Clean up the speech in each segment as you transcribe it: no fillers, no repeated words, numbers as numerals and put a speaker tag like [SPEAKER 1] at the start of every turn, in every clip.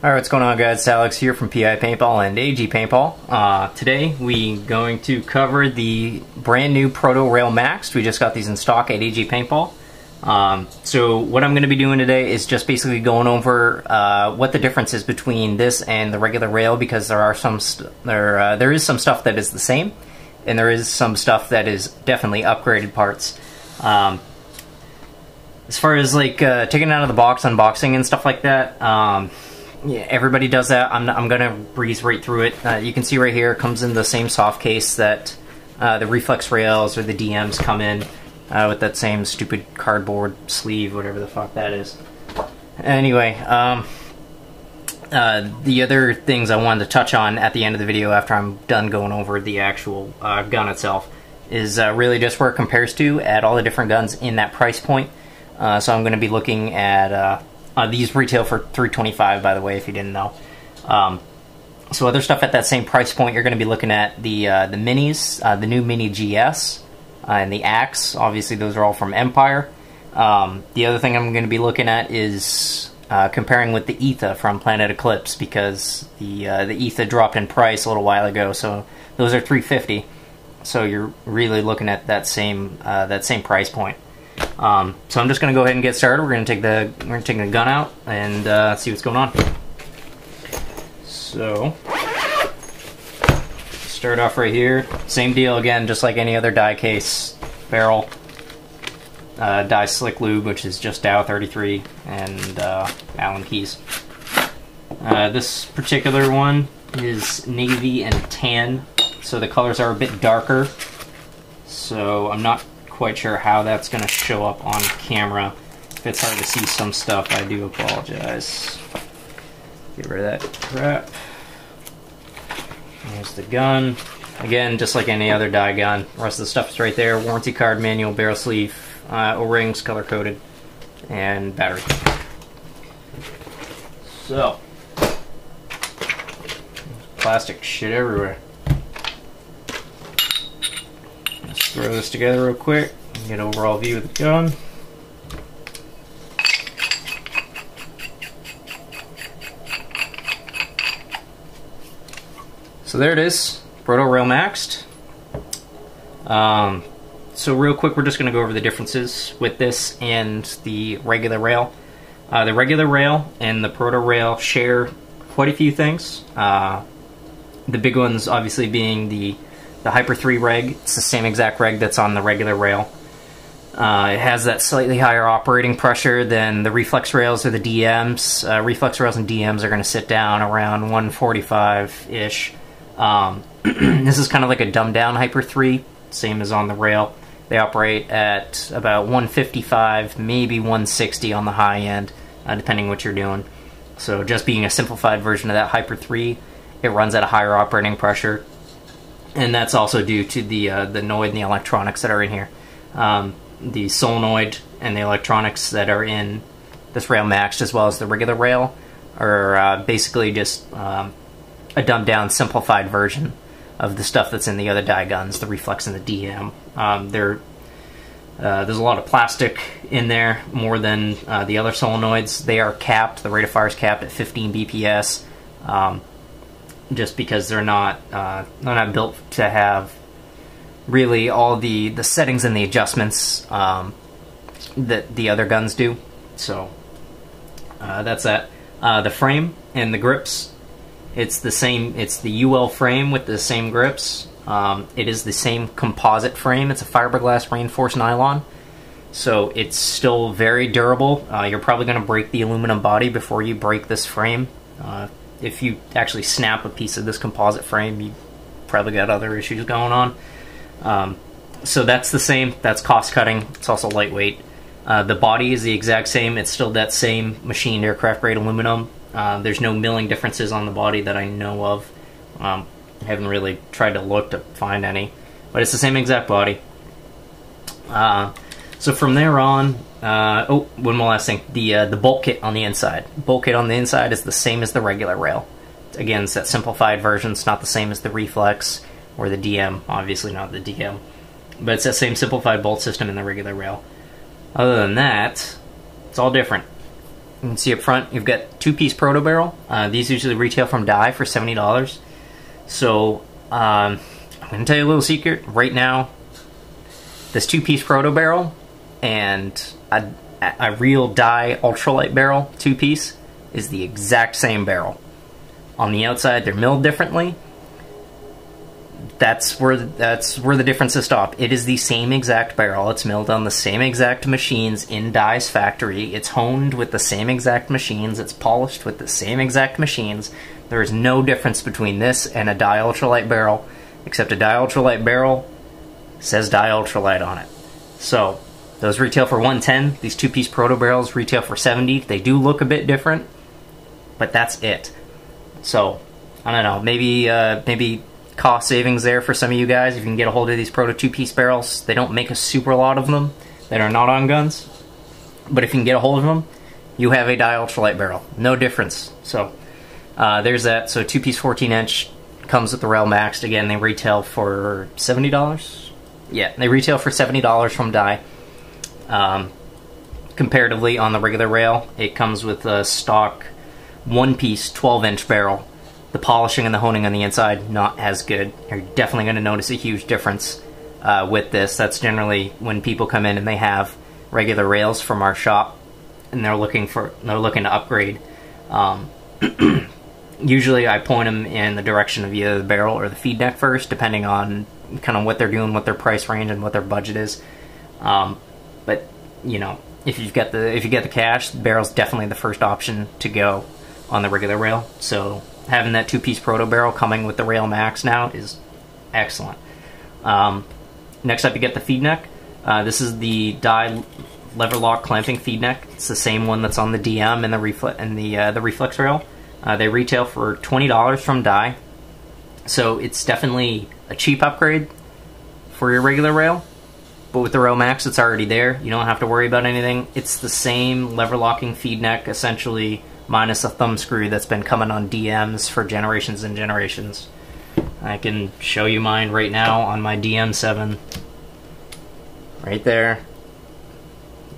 [SPEAKER 1] Alright, what's going on, guys? It's Alex here from PI Paintball and AG Paintball. Today we going to cover the brand new Proto Rail Maxxed. We just got these in stock at AG Paintball. So what I'm going to be doing today is just basically going over what the difference is between this and the regular rail, because there is some stuff that is the same, and there is some stuff that is definitely upgraded parts. As far as like taking it out of the box, unboxing and stuff like that, yeah, everybody does that. I'm gonna breeze right through it. You can see right here, it comes in the same soft case that the Reflex Rails or the DMs come in, with that same stupid cardboard sleeve, whatever the fuck that is. Anyway, the other things I wanted to touch on at the end of the video after I'm done going over the actual gun itself is really just where it compares to at all the different guns in that price point. So I'm going to be looking at these retail for $325, by the way, if you didn't know. So other stuff at that same price point, you're going to be looking at the minis, the new Mini GS, and the Axe. Obviously, those are all from Empire. The other thing I'm going to be looking at is comparing with the Aether from Planet Eclipse, because the Aether dropped in price a little while ago. So those are $350. So you're really looking at that same price point. So I'm just going to go ahead and get started. We're going to take the gun out and see what's going on. So start off right here. Same deal again, just like any other die case barrel. Die slick lube, which is just Dow 33 and Allen keys. This particular one is navy and tan, so the colors are a bit darker. So I'm not quite sure how that's going to show up on camera. If it's hard to see some stuff, I do apologize. Get rid of that crap. There's the gun. Again, just like any other die gun. The rest of the stuff is right there. Warranty card, manual, barrel sleeve, O-rings, color-coded, and battery. So, plastic shit everywhere. Throw this together real quick and get an overall view of the gun. So there it is, Proto Rail Maxxed. So real quick, we're just going to go over the differences with this and the regular rail. The regular rail and the Proto Rail share quite a few things. The big ones obviously being the Hyper 3 reg. It's the same exact reg that's on the regular rail. It has that slightly higher operating pressure than the Reflex Rails or the DMs. Reflex Rails and DMs are going to sit down around 145-ish. This is kind of like a dumbed down Hyper 3, same as on the rail. They operate at about 155, maybe 160 on the high end, depending what you're doing. So just being a simplified version of that Hyper 3, it runs at a higher operating pressure. And that's also due to the Noid and the electronics that are in here. The solenoid and the electronics that are in this Rail Maxxed, as well as the regular rail, are basically just a dumbed down, simplified version of the stuff that's in the other die guns, the Reflex and the DM. There's a lot of plastic in there, more than the other solenoids. They are capped. The rate of fire is capped at 15 BPS. Just because they're not built to have really all the settings and the adjustments that the other guns do. So that's that. The frame and the grips, it's the same. It's the UL frame with the same grips. It is the same composite frame. It's a fiberglass reinforced nylon, so it's still very durable. You're probably going to break the aluminum body before you break this frame. If you actually snap a piece of this composite frame, you probably got other issues going on. So that's the same. That's cost cutting. It's also lightweight. The body is the exact same. It's still that same machined aircraft grade aluminum. There's no milling differences on the body that I know of. I haven't really tried to look to find any, but it's the same exact body. So from there on, one more last thing. The bolt kit on the inside. Bolt kit on the inside is the same as the regular rail. Again, it's that simplified version. It's not the same as the Reflex or the DM. Obviously not the DM. But it's that same simplified bolt system in the regular rail. Other than that, it's all different. You can see up front, you've got two-piece Proto Barrel. These usually retail from Dye for $70. So, I'm going to tell you a little secret. Right now, this two-piece Proto Barrel and a real Dye ultralight barrel, two-piece, is the exact same barrel. On the outside, they're milled differently. That's where the differences stop. It is the same exact barrel. It's milled on the same exact machines in Dye's factory. It's honed with the same exact machines. It's polished with the same exact machines. There is no difference between this and a Dye ultralight barrel, except a Dye ultralight barrel says Dye ultralight on it. So those retail for $110. These two-piece Proto barrels retail for $70. They do look a bit different, but that's it. So I don't know. Maybe cost savings there for some of you guys if you can get a hold of these Proto two-piece barrels. They don't make a super lot of them that are not on guns, but if you can get a hold of them, you have a Dye ultralight barrel. No difference. So there's that. So two-piece 14-inch comes with the Rail Maxxed. Again, they retail for $70. Yeah, they retail for $70 from Dye. Comparatively, on the regular rail, it comes with a stock one-piece 12-inch barrel. The polishing and the honing on the inside, not as good. You're definitely going to notice a huge difference with this. That's generally when people come in and they have regular rails from our shop, and they're looking to upgrade. Usually, I point them in the direction of either the barrel or the feed neck first, depending on kind of what they're doing, what their price range, and what their budget is. But you know, if you get the cash, the barrel's definitely the first option to go on the regular rail. So having that two-piece Proto barrel coming with the Rail Maxxed now is excellent. Next up, you get the feed neck. This is the Dye lever lock clamping feed neck. It's the same one that's on the DM and the Reflex Rail. They retail for $20 from Dye. So it's definitely a cheap upgrade for your regular rail. But with the Rail Maxxed, it's already there. You don't have to worry about anything. It's the same lever locking feed neck, essentially, minus a thumb screw that's been coming on DMs for generations and generations. I can show you mine right now on my DM7. Right there.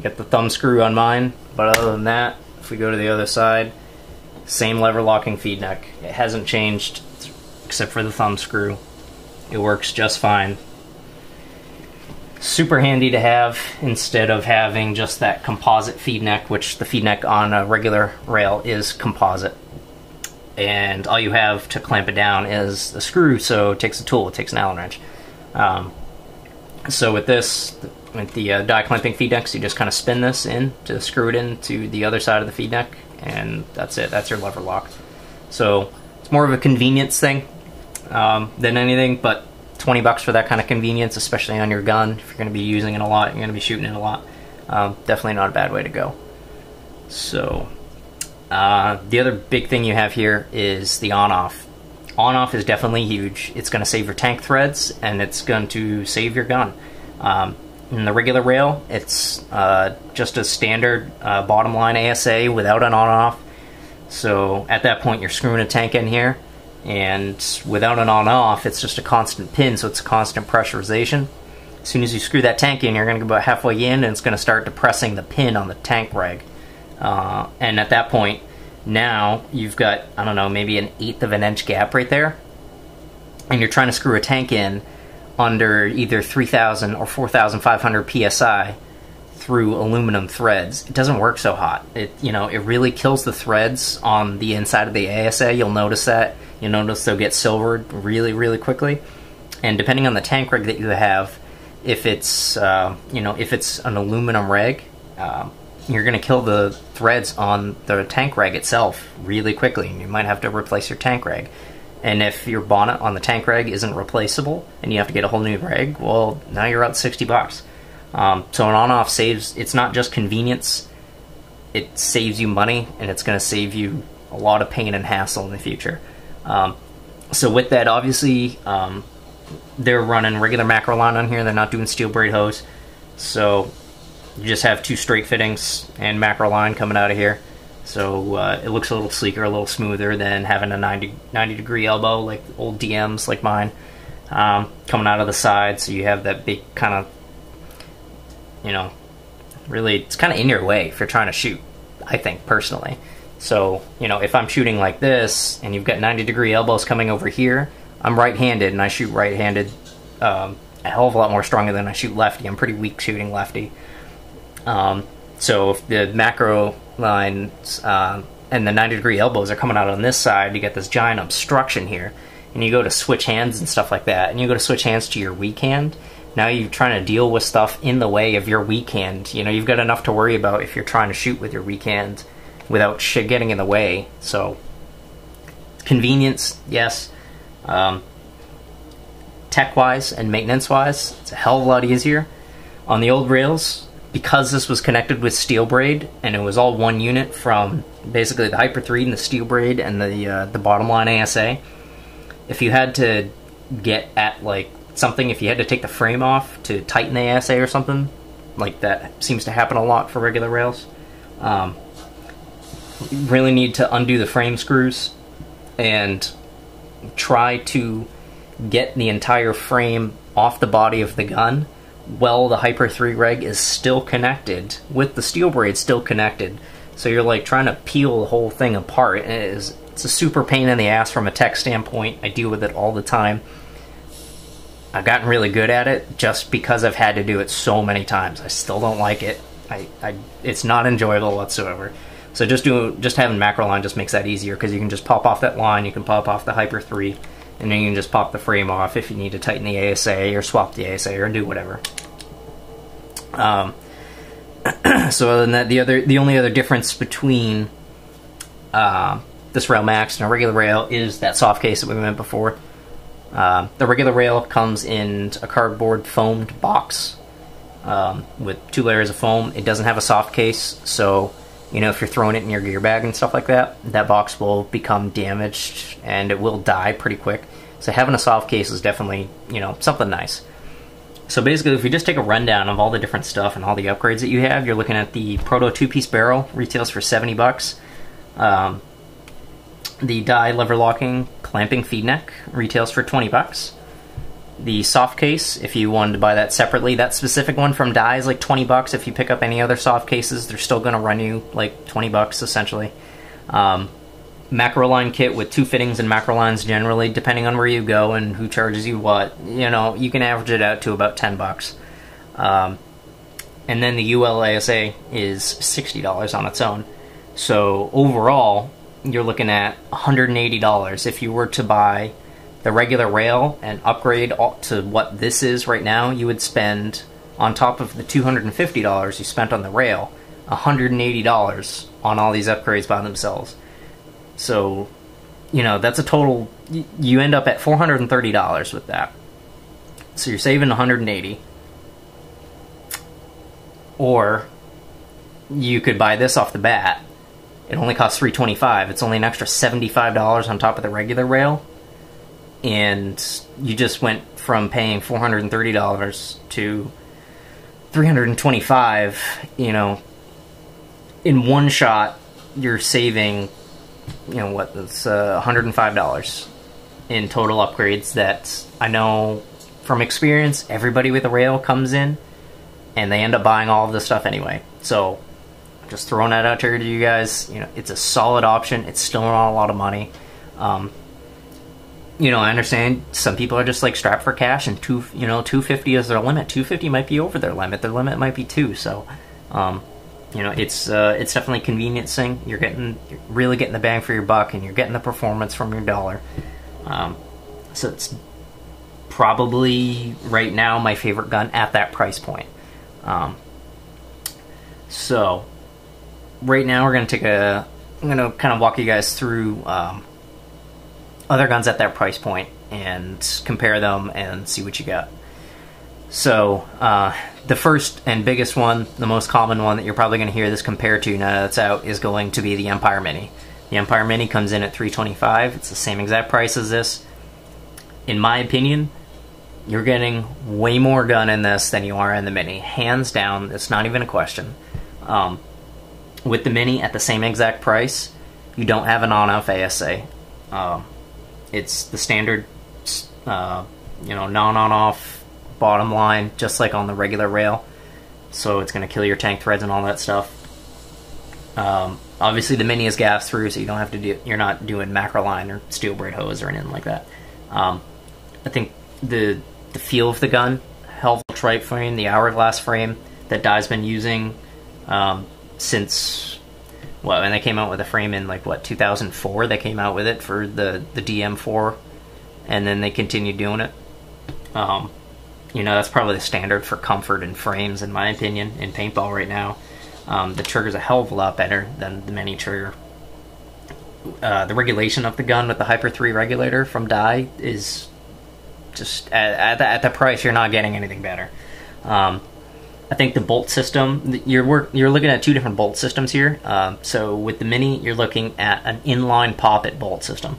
[SPEAKER 1] Get the thumb screw on mine, but other than that, if we go to the other side, same lever locking feed neck. It hasn't changed except for the thumb screw. It works just fine. Super handy to have instead of having just that composite feed neck, which the feed neck on a regular rail is composite. And all you have to clamp it down is a screw, so it takes a tool, it takes an Allen wrench. So with this, with the Dye clamping feed necks, you just kind of spin this in to screw it into the other side of the feed neck, and that's it. That's your lever lock. So it's more of a convenience thing than anything, but $20 for that kind of convenience, especially on your gun. If you're going to be using it a lot, you're going to be shooting it a lot. Definitely not a bad way to go. So the other big thing you have here is the OnOff. OnOff is definitely huge. It's going to save your tank threads, and it's going to save your gun. In the regular rail, it's just a standard bottom line ASA without an OnOff. So at that point, you're screwing a tank in here, and without an on-off, it's just a constant pin, so it's a constant pressurization. As soon as you screw that tank in, you're going to go about halfway in, and it's going to start depressing the pin on the tank reg. And at that point, now you've got, I don't know, maybe an 1/8 of an inch gap right there, and you're trying to screw a tank in under either 3,000 or 4,500 psi through aluminum threads. It doesn't work so hot. It really kills the threads on the inside of the ASA. You'll notice that. You'll notice they'll get silvered really, really quickly. And depending on the tank rig that you have, if it's if it's an aluminum reg, you're going to kill the threads on the tank reg itself really quickly, and you might have to replace your tank reg. And if your bonnet on the tank reg isn't replaceable and you have to get a whole new reg, well, now you're out $60. So an on-off saves, it's not just convenience, it saves you money, and it's going to save you a lot of pain and hassle in the future. So with that, obviously, they're running regular Macroline on here, they're not doing steel braid hose, so you just have 2 straight fittings and Macroline coming out of here. So it looks a little sleeker, a little smoother than having a 90 degree elbow like old DMs like mine coming out of the side. So you have that big kind of, really, it's kind of in your way if you're trying to shoot. I think, personally. So, you know, if I'm shooting like this, and you've got 90-degree elbows coming over here, I'm right-handed, and I shoot right-handed a hell of a lot more stronger than I shoot lefty. I'm pretty weak shooting lefty. So if the macro lines and the 90-degree elbows are coming out on this side, you get this giant obstruction here. And you go to switch hands and stuff like that, and you go to switch hands to your weak hand, now you're trying to deal with stuff in the way of your weak hand. You know, you've got enough to worry about if you're trying to shoot with your weak hand without shit getting in the way. So, convenience, yes. Tech-wise and maintenance-wise, it's a hell of a lot easier. On the old rails, because this was connected with steel braid, and it was all one unit from basically the Hyper 3 and the steel braid and the bottom line ASA, if you had to get at, like, something, if you had to take the frame off to tighten the ASA or something, like that seems to happen a lot for regular rails, you really need to undo the frame screws and try to get the entire frame off the body of the gun while the Hyper 3 reg is still connected, with the steel braid still connected. So you're like trying to peel the whole thing apart. It's a super pain in the ass from a tech standpoint. I deal with it all the time. I've gotten really good at it just because I've had to do it so many times. I still don't like it. It's not enjoyable whatsoever. So just having Macroline just makes that easier, because you can just pop off that line, you can pop off the Hyper 3, and then you can just pop the frame off if you need to tighten the ASA or swap the ASA or do whatever. So other than that, the only other difference between this Rail Maxxed and a regular rail is that soft case that we went before. The regular rail comes in a cardboard foamed box with 2 layers of foam. It doesn't have a soft case, so you know, if you're throwing it in your gear bag and stuff like that, that box will become damaged and it will die pretty quick. So having a soft case is definitely, you know, something nice. So basically, if you just take a rundown of all the different stuff and all the upgrades that you have, you're looking at the Proto 2-piece barrel, retails for $70. The die lever locking clamping feed neck retails for $20. The soft case, if you wanted to buy that separately, that specific one from Die is like $20. If you pick up any other soft cases, they're still going to run you like $20 essentially. Macroline kit with 2 fittings and macrolines generally, depending on where you go and who charges you what, you know, you can average it out to about $10. And then the UL ASA is $60 on its own. So overall, you're looking at $180 if you were to buy the regular rail and upgrade to what this is right now. You would spend, on top of the $250 you spent on the rail, $180 on all these upgrades by themselves. So, you know, that's a total, you end up at $430 with that. So you're saving $180. Or you could buy this off the bat. It only costs $325. It's only an extra $75 on top of the regular rail. And you just went from paying $430 to $325. You know, in one shot, you're saving, you know, what, that's $105 in total upgrades that I know from experience everybody with a rail comes in and they end up buying all of this stuff anyway. So just throwing that out there to you guys, you know, it's a solid option. It's still not a lot of money. You know, I understand some people are just like strapped for cash, and $250 is their limit. $250 might be over their limit. Their limit might be $2. So, you know, it's definitely a convenience thing. You're really getting the bang for your buck, and you're getting the performance from your dollar. So it's probably right now my favorite gun at that price point. So right now we're going to I'm going to kind of walk you guys through other guns at that price point and compare them and see what you got. So the first and biggest one, the most common one that you're probably going to hear this compared to now that it's out, is going to be the Empire Mini. The Empire Mini comes in at $325. It's the same exact price as this. In my opinion, you're getting way more gun in this than you are in the Mini. Hands down, it's not even a question. With the Mini at the same exact price, you don't have an on-off ASA. It's the standard, you know, non-on-off bottom line, just like on the regular rail. So it's going to kill your tank threads and all that stuff. Obviously, the mini is gas through, so you don't have to do. You're not doing Macroline or steel braid hose or anything like that. I think the feel of the gun, helpful trike frame, the hourglass frame that Dye's been using since, well, and they came out with a frame in like what 2004. They came out with it for the DM4, and then they continued doing it. You know, that's probably the standard for comfort and frames, in my opinion, in paintball right now. The trigger's a hell of a lot better than the mini trigger. The regulation of the gun with the Hyper 3 regulator from Dye is just at the price, you're not getting anything better. I think the bolt system, you're looking at two different bolt systems here. So with the mini, you're looking at an inline poppet bolt system.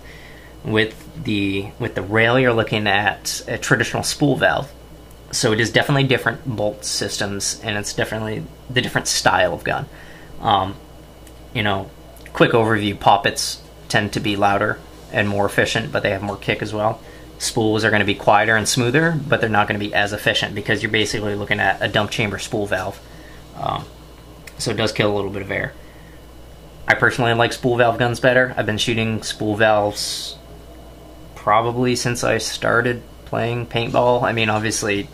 [SPEAKER 1] With the rail, you're looking at a traditional spool valve. So it is definitely different bolt systems, and it's definitely the different style of gun. You know, quick overview: poppets tend to be louder and more efficient, but they have more kick as well. Spools are going to be quieter and smoother, but they're not going to be as efficient because you're basically looking at a dump chamber spool valve. So it does kill a little bit of air. I personally like spool valve guns better. I've been shooting spool valves probably since I started playing paintball. I mean, obviously,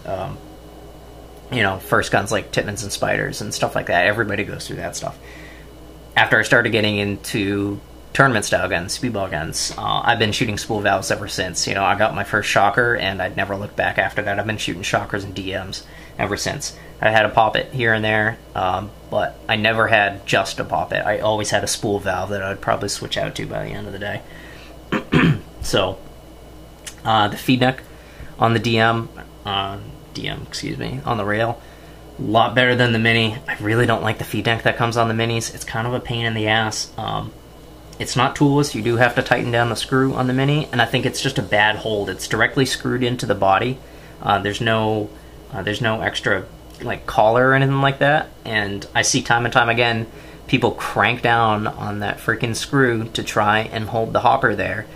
[SPEAKER 1] you know, first guns like Tippmans and Spiders and stuff like that. Everybody goes through that stuff. After I started getting into tournament style guns, speedball guns, I've been shooting spool valves ever since. You know, I got my first shocker and I'd never looked back after that. I've been shooting shockers and DMs ever since. I had a poppet here and there, but I never had just a poppet. I always had a spool valve that I'd probably switch out to by the end of the day. So the feed neck on the on the rail, a lot better than the mini. I really don't like the feed neck that comes on the minis. It's kind of a pain in the ass. It's not toolless. You do have to tighten down the screw on the mini, and I think it's just a bad hold. It's directly screwed into the body. There's no extra like collar or anything like that. And I see time and time again people crank down on that freaking screw to try and hold the hopper there,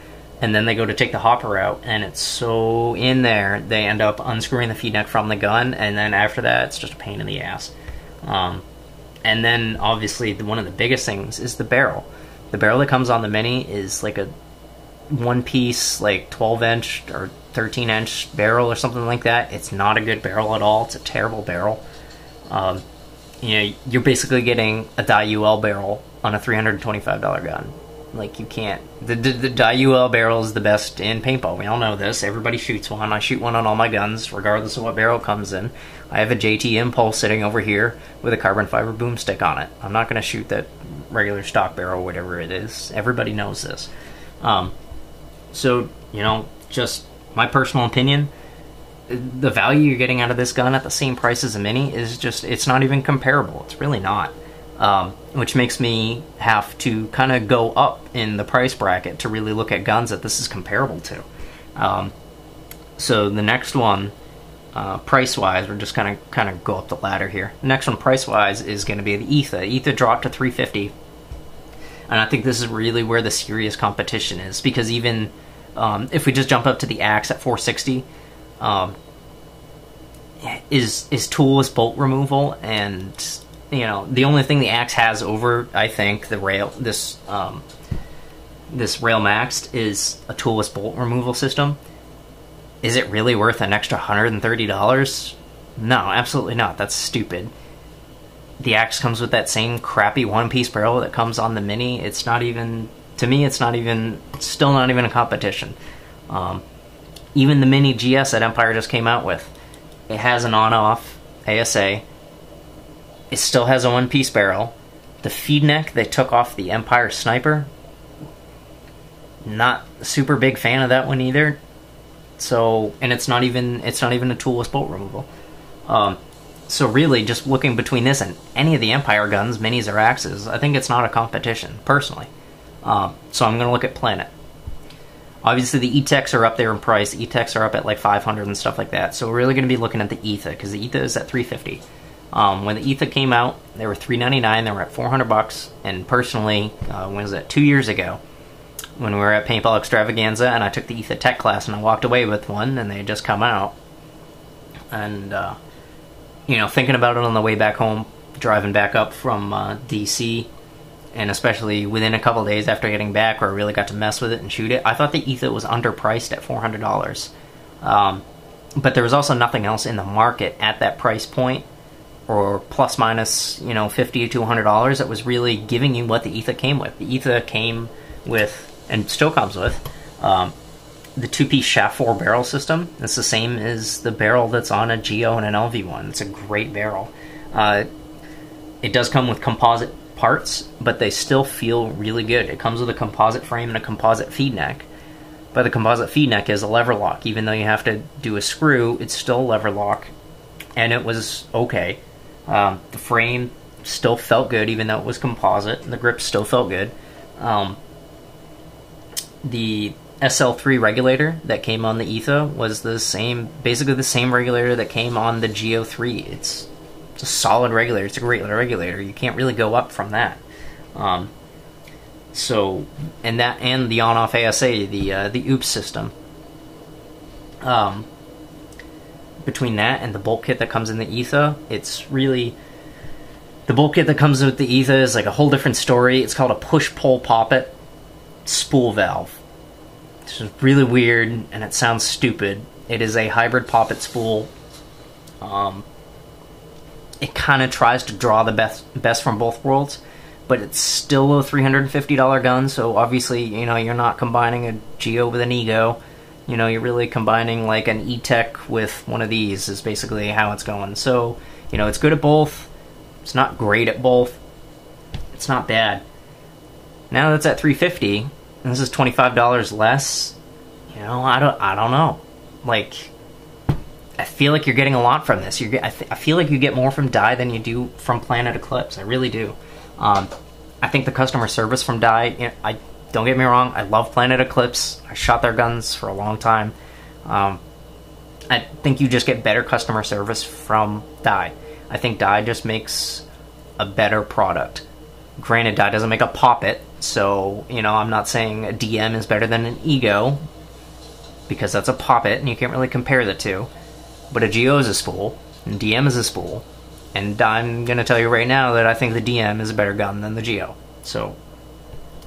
[SPEAKER 1] and then they go to take the hopper out, and it's so in there they end up unscrewing the feed neck from the gun, and then after that it's just a pain in the ass. And then obviously one of the biggest things is the barrel. The barrel that comes on the mini is like a one-piece, like 12-inch or 13-inch barrel or something like that. It's not a good barrel at all. It's a terrible barrel. You know, you're basically getting a Dye UL barrel on a $325 gun. Like, you can't. The Dye UL barrel is the best in paintball. We all know this. Everybody shoots one. I shoot one on all my guns, regardless of what barrel comes in. I have a JT Impulse sitting over here with a carbon fiber boomstick on it. I'm not going to shoot that regular stock barrel, whatever it is. Everybody knows this. So, you know, just my personal opinion, the value you're getting out of this gun at the same price as a mini is just, it's not even comparable. It's really not. Which makes me have to kind of go up in the price bracket to really look at guns that this is comparable to. So the next one, price-wise, we're just kind of go up the ladder here. The next one, price-wise, is going to be the Aether. Aether dropped to $350, and I think this is really where the serious competition is, because even if we just jump up to the Axe at $460, is toolless bolt removal, and you know, the only thing the Axe has over, I think, the rail, this Rail Maxxed, is a toolless bolt removal system. Is it really worth an extra $130? No, absolutely not. That's stupid. The Axe comes with that same crappy one-piece barrel that comes on the mini. It's not even, to me, it's still not even a competition. Even the mini GS that Empire just came out with, it has an on-off ASA. It still has a one-piece barrel. The feed neck they took off the Empire Sniper, not a super big fan of that one either. So, and it's not even a toolless bolt removal. So really, just looking between this and any of the Empire guns, minis or axes, I think it's not a competition, personally. So I'm going to look at Planet. Obviously, the E-Techs are up there in price. The E-Techs are up at like $500 and stuff like that. So we're really going to be looking at the Aether, because the Aether is at $350. When the Aether came out, they were $399. They were at $400. And personally, when was it? 2 years ago, when we were at Paintball Extravaganza, and I took the Aether Tech class, and I walked away with one, and they had just come out. And you know, thinking about it on the way back home, driving back up from DC, and especially within a couple days after getting back where I really got to mess with it and shoot it, I thought the Aether was underpriced at $400. But there was also nothing else in the market at that price point, or plus minus, you know, $50 to $100 that was really giving you what the Aether came with. The Aether came with, and still comes with, the two-piece shaft 4 barrel system. It's the same as the barrel that's on a Geo and an LV1. It's a great barrel. It does come with composite parts, but they still feel really good. It comes with a composite frame and a composite feed neck. But the composite feed neck is a lever lock. Even though you have to do a screw, it's still a lever lock. And it was okay. The frame still felt good, even though it was composite. The grip still felt good. The SL3 regulator that came on the Aether was the same, basically the same regulator that came on the Geo 3. It's a solid regulator. It's a great regulator. You can't really go up from that. So, and that, and the OnOff ASA, the OOPS system. Between that and the bolt kit that comes in the Aether, it's really, the bolt kit that comes with the Aether is like a whole different story. It's called a push-pull poppet spool valve. It's just really weird, and it sounds stupid. It is a hybrid poppet spool. It kind of tries to draw the best from both worlds, but it's still a $350 gun, so obviously, you know, you're not combining a Geo with an Ego. You know, you're really combining like an E-Tech with one of these is basically how it's going. So, you know, it's good at both. It's not great at both. It's not bad. Now that's at $350, and this is $25 less. You know, I don't know. Like, I feel like you're getting a lot from this. I feel like you get more from Dye than you do from Planet Eclipse. I really do. I think the customer service from Dye, you know, don't get me wrong, I love Planet Eclipse. I shot their guns for a long time. I think you just get better customer service from Dye. I think Dye just makes a better product. Granted, Dye doesn't make a poppet, so, you know, I'm not saying a DM is better than an Ego, because that's a poppet, and you can't really compare the two. But a Geo is a spool, and DM is a spool, and I'm going to tell you right now that I think the DM is a better gun than the Geo. So,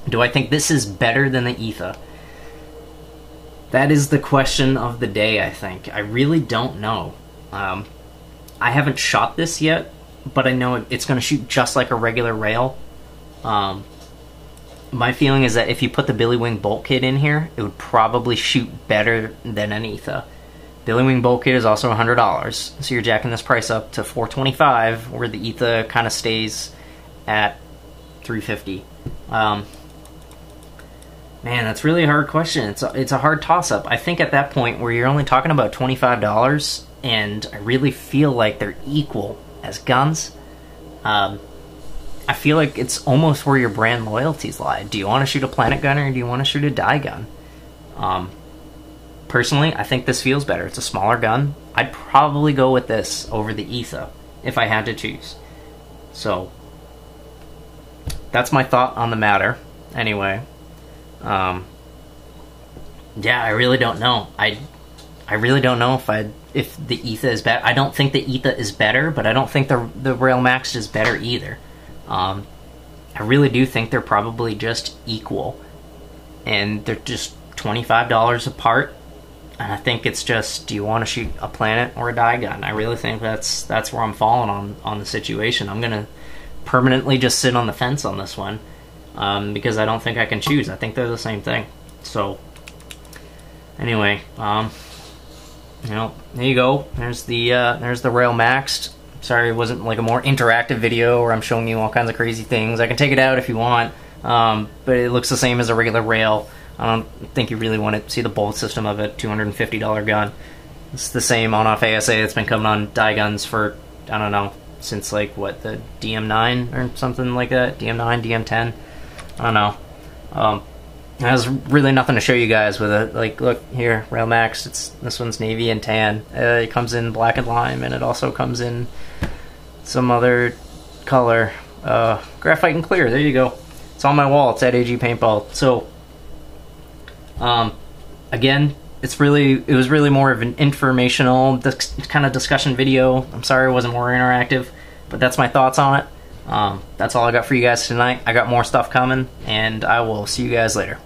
[SPEAKER 1] do I think this is better than the Aether? That is the question of the day, I think. I really don't know. I haven't shot this yet, but I know it's going to shoot just like a regular rail. My feeling is that if you put the Billy Wing bolt kit in here, it would probably shoot better than an Aether. Billy Wing bolt kit is also $100, so you're jacking this price up to $425, where the Aether kind of stays at $350. Man, that's really a hard question. It's a hard toss-up. I think at that point where you're only talking about $25, and I really feel like they're equal as guns, I feel like it's almost where your brand loyalties lie. Do you want to shoot a Planet gun, or do you want to shoot a Dye gun? Personally, I think this feels better. It's a smaller gun. I'd probably go with this over the Aether if I had to choose. So, that's my thought on the matter. Anyway, yeah, I really don't know. I really don't know if the Aether is better. I don't think the Aether is better, but I don't think the Rail Maxxed is better either. I really do think they're probably just equal, and they're just $25 apart. And I think it's just, do you want to shoot a Planet or a Dye gun? I really think that's where I'm falling on the situation. I'm gonna permanently just sit on the fence on this one, because I don't think I can choose. I think they're the same thing. So anyway, you know, there you go. There's the Rail Maxxed. Sorry it wasn't like a more interactive video where I'm showing you all kinds of crazy things. I can take it out if you want, but it looks the same as a regular rail. I don't think you really want to see the bolt system of a $250 gun. It's the same OnOff ASA that's been coming on Dye guns for, I don't know, since like, what, the DM9 or something like that? DM9, DM10? I don't know. There's really nothing to show you guys with it. Like, look here, Rail Maxxed. This one's navy and tan. It comes in black and lime, and it also comes in some other color. Graphite and clear. There you go. It's on my wall. It's at AG Paintball. So, again, it was really more of an informational kind of discussion video. I'm sorry it wasn't more interactive, but that's my thoughts on it. That's all I got for you guys tonight. I got more stuff coming, and I will see you guys later.